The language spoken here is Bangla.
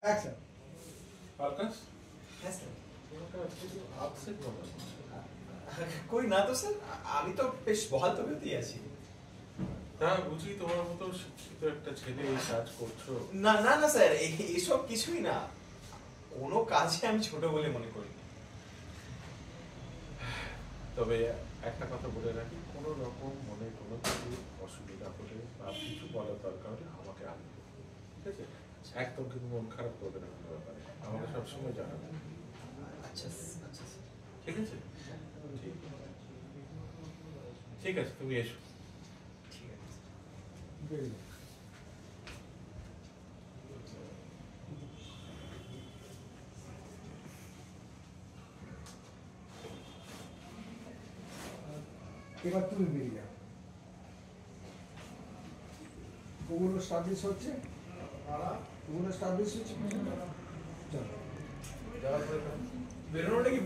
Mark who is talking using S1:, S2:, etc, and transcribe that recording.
S1: অ্যাকশন।
S2: আকাশ
S3: হ্যাঁ স্যার।
S2: তোমাকে আজকে একটু আপসেট মনে হচ্ছে।
S3: কই না তো স্যার, আমি তো বেশ বহাল তবিয়তেই আছি।
S2: তা বুঝি তোমার মতো শিক্ষিত একটা ছেলে এই কাজ করছো?
S3: না না না স্যার, এসব কিছুই না। কোনো কাজে আমি ছোট বলে মনে করি না।
S2: তবে একটা কথা বলে রাখি, কোনো রকম মনে কোনো কিছু অসুবিধা হলে বা কিছু বলার দরকার হলে আমাকে আনবে, ঠিক আছে? একদম কিন্তু মন খারাপ করবে না কোনো ব্যাপারে, আমাকে সবসময় জানাবে।
S3: আচ্ছা আচ্ছা স্যার।
S2: ঠিক আছে? ঠিক ঠিক আছে, তুমি এসো।
S3: ঠিক আছে স্যার।
S1: বেরিয়ে এবার তুমি বেরিয়ে যাও। ওগুলো স্টাবলিশ হচ্ছে, ওগুলো স্টাবলিশ হচ্ছে। চলো
S3: বেরোনোটা কি